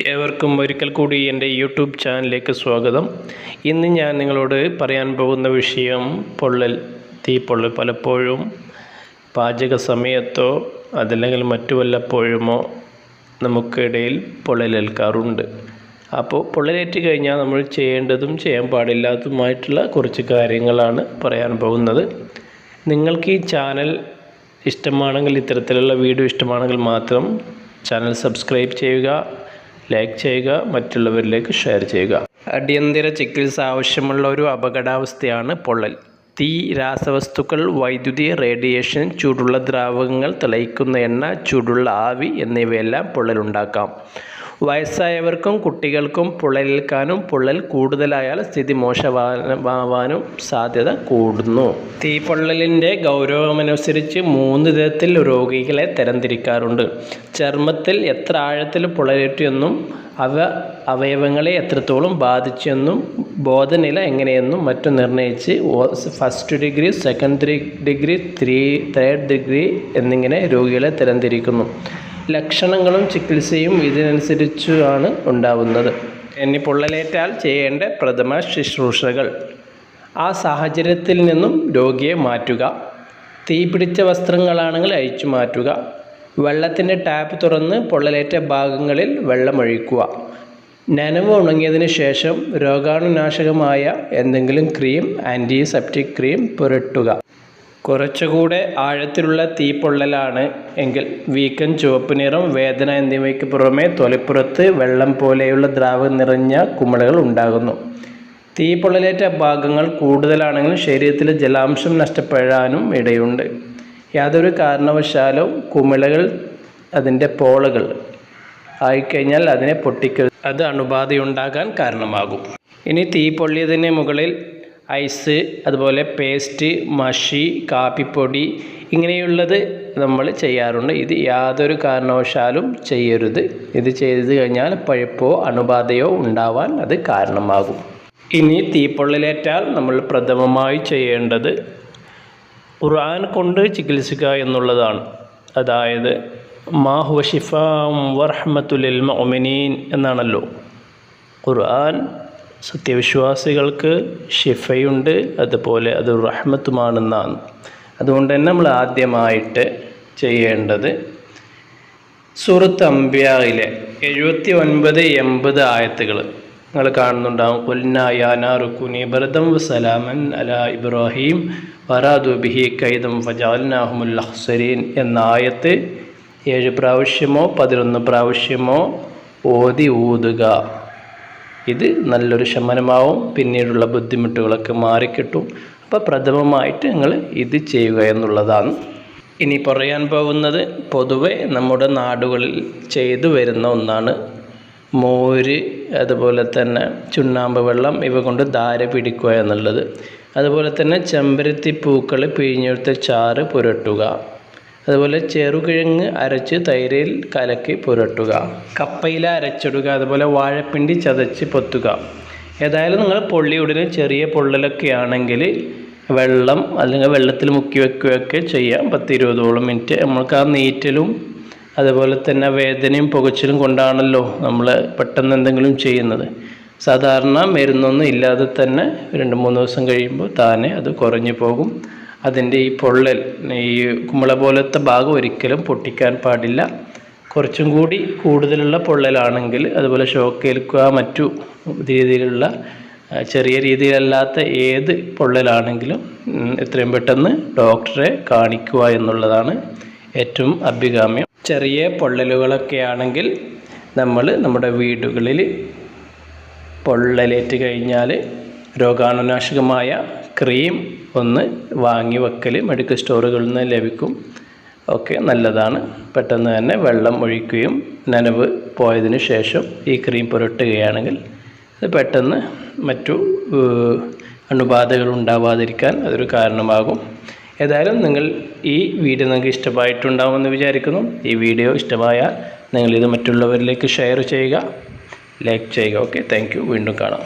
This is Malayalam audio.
ഏവർക്കും ഒരിക്കൽ കൂടി എൻ്റെ യൂട്യൂബ് ചാനലിലേക്ക് സ്വാഗതം. ഇന്ന് ഞാൻ നിങ്ങളോട് പറയാൻ പോകുന്ന വിഷയം തീപ്പൊള്ളൽ. പലപ്പോഴും പാചക സമയത്തോ അതല്ലെങ്കിൽ മറ്റു വല്ലപ്പോഴുമോ നമുക്കിടയിൽ പൊള്ളലേൽക്കാറുണ്ട്. അപ്പോൾ പൊള്ളലേറ്റ് കഴിഞ്ഞാൽ നമ്മൾ ചെയ്യേണ്ടതും ചെയ്യാൻ പാടില്ലാത്തതുമായിട്ടുള്ള കുറച്ച് കാര്യങ്ങളാണ് പറയാൻ പോകുന്നത്. നിങ്ങൾക്ക് ഈ ചാനൽ ഇഷ്ടമാണെങ്കിൽ, ഇത്തരത്തിലുള്ള വീഡിയോ ഇഷ്ടമാണെങ്കിൽ മാത്രം ചാനൽ സബ്സ്ക്രൈബ് ചെയ്യുക, ലൈക്ക് ചെയ്യുക, മറ്റുള്ളവരിലേക്ക് ഷെയർ ചെയ്യുക. അടിയന്തര ചികിത്സ ആവശ്യമുള്ള ഒരു അപകടാവസ്ഥയാണ് പൊള്ളൽ. തീ, രാസവസ്തുക്കൾ, വൈദ്യുതി, റേഡിയേഷൻ, ചൂടുള്ള ദ്രാവകങ്ങൾ, തിളയ്ക്കുന്ന എണ്ണ, ചൂടുള്ള ആവി എന്നിവയെല്ലാം പൊള്ളലുണ്ടാക്കാം. വയസ്സായവർക്കും കുട്ടികൾക്കും പൊള്ളലേൽക്കാനും പൊള്ളൽ കൂടുതലായാൽ സ്ഥിതി മോശമാവാനും സാധ്യത കൂടുന്നു. തീപ്പൊള്ളലിൻ്റെ ഗൗരവമനുസരിച്ച് 3 തരത്തിൽ രോഗികളെ തരംതിരിക്കാറുണ്ട്. ചർമ്മത്തിൽ എത്ര ആഴത്തിൽ പൊള്ളലേറ്റു എന്നും അവയവങ്ങളെ എത്രത്തോളം ബാധിച്ചു എന്നും ബോധനില എങ്ങനെയെന്നും മറ്റും നിർണ്ണയിച്ച് 1st degree, 2nd degree, 3rd degree എന്നിങ്ങനെ രോഗികളെ തരംതിരിക്കുന്നു. ലക്ഷണങ്ങളും ചികിത്സയും ഇതിനനുസരിച്ചാണ് ഉണ്ടാവുന്നത്. ഇനി പൊള്ളലേറ്റാൽ ചെയ്യേണ്ട പ്രഥമ ശുശ്രൂഷകൾ: ആ സാഹചര്യത്തിൽ നിന്നും രോഗിയെ മാറ്റുക. തീ പിടിച്ച വസ്ത്രങ്ങളാണെങ്കിൽ അഴിച്ചു മാറ്റുക. വെള്ളത്തിൻ്റെ ടാപ്പ് തുറന്ന് പൊള്ളലേറ്റ ഭാഗങ്ങളിൽ വെള്ളമൊഴിക്കുക. നനവ് ഉണങ്ങിയതിന് ശേഷം രോഗാണുനാശകമായ എന്തെങ്കിലും ക്രീം, ആൻറ്റിസെപ്റ്റിക് ക്രീം പുരട്ടുക. കുറച്ചുകൂടെ ആഴത്തിലുള്ള തീപ്പൊള്ളലാണ് എങ്കിൽ വീക്കം, ചുവപ്പ് നിറം, വേദന എന്നിവയ്ക്ക് പുറമെ തൊലിപ്പുറത്ത് വെള്ളം പോലെയുള്ള ദ്രാവകം നിറഞ്ഞ കുമിളകൾ ഉണ്ടാകുന്നു. തീപ്പൊള്ളലേറ്റ ഭാഗങ്ങൾ കൂടുതലാണെങ്കിൽ ശരീരത്തിൽ ജലാംശം നഷ്ടപ്പെടാനും ഇടയുണ്ട്. യാതൊരു കാരണവശാലും കുമിളകൾ, അതിൻ്റെ പോളകൾ ആയിക്കഴിഞ്ഞാൽ അതിനെ പൊട്ടിക്കരുത്. അത് അണുബാധയുണ്ടാകാൻ കാരണമാകും. ഇനി തീ പൊള്ളിയതിന് മുകളിൽ ഐസ്, അതുപോലെ പേസ്റ്റ്, മഷി, കാപ്പിപ്പൊടി ഇങ്ങനെയുള്ളത് നമ്മൾ ചെയ്യാറുണ്ട്. ഇത് യാതൊരു കാരണവശാലും ചെയ്യരുത്. ഇത് ചെയ്തു കഴിഞ്ഞാൽ പഴുപ്പോ അണുബാധയോ ഉണ്ടാവാൻ അത് കാരണമാകും. ഇനി തീപ്പൊള്ളലേറ്റാൽ നമ്മൾ പ്രഥമമായി ചെയ്യേണ്ടത് ഖുർആൻ കൊണ്ട് ചികിത്സിക്കുക എന്നുള്ളതാണ്. അതായത് മാ ഹുവ ശിഫാഉൻ വറഹ്മത്തുൽ ലിൽ മുഅ്മിനീൻ എന്നാണല്ലോ. ഖുർആൻ സത്യവിശ്വാസികൾക്ക് ഷിഫയുണ്ട്, അതുപോലെ അത് റഹ്മത്തുമാണെന്നാണ്. അതുകൊണ്ട് തന്നെ നമ്മൾ ആദ്യമായിട്ട് ചെയ്യേണ്ടത് സൂറത്ത് അംബിയായിലെ 79-80 ആയത്തുകൾ നിങ്ങൾ കാണുന്നുണ്ടാകും. ഖുൽനാ യാ നാറു കുനി ബർദൻ വസലാമൻ അലാ ഇബ്രാഹിം വറാദു ബിഹി കൈദൻ ഫജഅൽനാഹുമുൽ അഖ്സരീൻ എന്ന ആയത്ത് 7 പ്രാവശ്യമോ 11 പ്രാവശ്യമോ ഊതുക. ഇത് നല്ലൊരു ശമനമാവും, പിന്നീടുള്ള ബുദ്ധിമുട്ടുകളൊക്കെ മാറിക്കിട്ടും. അപ്പോൾ പ്രഥമമായിട്ട് നിങ്ങൾ ഇത് ചെയ്യുക എന്നുള്ളതാണ്. ഇനി പറയാൻ പോകുന്നത് പൊതുവെ നമ്മുടെ നാടുകളിൽ ചെയ്തു വരുന്ന ഒന്നാണ്. മോര്, അതുപോലെ തന്നെ ചുണ്ണാമ്പ് വെള്ളം ഇവ കൊണ്ട് ധാര പിടിക്കുക എന്നുള്ളത്. അതുപോലെ തന്നെ ചെമ്പരത്തി പൂക്കൾ പിഴിഞ്ഞെടുത്ത ചാറ് പുരട്ടുക. അതുപോലെ ചെറുകിഴങ്ങ് അരച്ച് തൈരിൽ കലക്കി പുരട്ടുക. കപ്പയില അരച്ചിടുക. അതുപോലെ വാഴപ്പിണ്ടി ചതച്ച് പൊത്തുക. ഏതായാലും നിങ്ങൾ പൊള്ളിയുടനെ ചെറിയ പൊള്ളലൊക്കെ ആണെങ്കിൽ വെള്ളം അല്ലെങ്കിൽ വെള്ളത്തിൽ മുക്കി വെക്കുകയൊക്കെ ചെയ്യാം. 10-20 മിനിറ്റ്. നമ്മൾക്ക് ആ നീറ്റലും അതുപോലെ തന്നെ വേദനയും പുകച്ചിലും കൊണ്ടാണല്ലോ നമ്മൾ പെട്ടെന്ന് എന്തെങ്കിലും ചെയ്യുന്നത്. സാധാരണ മരുന്നൊന്നും ഇല്ലാതെ തന്നെ 2-3 ദിവസം കഴിയുമ്പോൾ താനെ അത് കുറഞ്ഞു പോകും. അതിൻ്റെ ഈ പൊള്ളൽ, ഈ കുമിള പോലത്തെ ഭാഗം ഒരിക്കലും പൊട്ടിക്കാൻ പാടില്ല. കുറച്ചും കൂടി കൂടുതലുള്ള പൊള്ളലാണെങ്കിൽ, അതുപോലെ ഷോക്ക് ഏൽക്കുക, മറ്റു രീതിയിലുള്ള ചെറിയ രീതിയിലല്ലാത്ത ഏത് പൊള്ളലാണെങ്കിലും എത്രയും പെട്ടെന്ന് ഡോക്ടറെ കാണിക്കുക എന്നുള്ളതാണ് ഏറ്റവും അഭികാമ്യം. ചെറിയ പൊള്ളലുകളൊക്കെ ആണെങ്കിൽ നമ്മൾ നമ്മുടെ വീടുകളിൽ പൊള്ളലേറ്റ് കഴിഞ്ഞാൽ രോഗാണുനാശകമായ ക്രീം ഒന്ന് വാങ്ങി വെക്കൽ മെഡിക്കൽ സ്റ്റോറുകളിൽ നിന്ന് ലഭിക്കും. ഒക്കെ നല്ലതാണ്. പെട്ടെന്ന് തന്നെ വെള്ളം ഒഴിക്കുകയും നനവ് പോയതിന് ശേഷം ഈ ക്രീം പുരട്ടുകയാണെങ്കിൽ അത് പെട്ടെന്ന് മറ്റു അണുബാധകൾ ഉണ്ടാവാതിരിക്കാൻ അതൊരു കാരണമാകും. ഏതായാലും ഈ വീഡിയോ നിങ്ങൾക്ക് ഇഷ്ടമായിട്ടുണ്ടാവുമെന്ന് വിചാരിക്കുന്നു. ഈ വീഡിയോ ഇഷ്ടമായാൽ നിങ്ങളിത് മറ്റുള്ളവരിലേക്ക് ഷെയർ ചെയ്യുക, ലൈക്ക് ചെയ്യുക. Okay, thank you. വീണ്ടും കാണാം.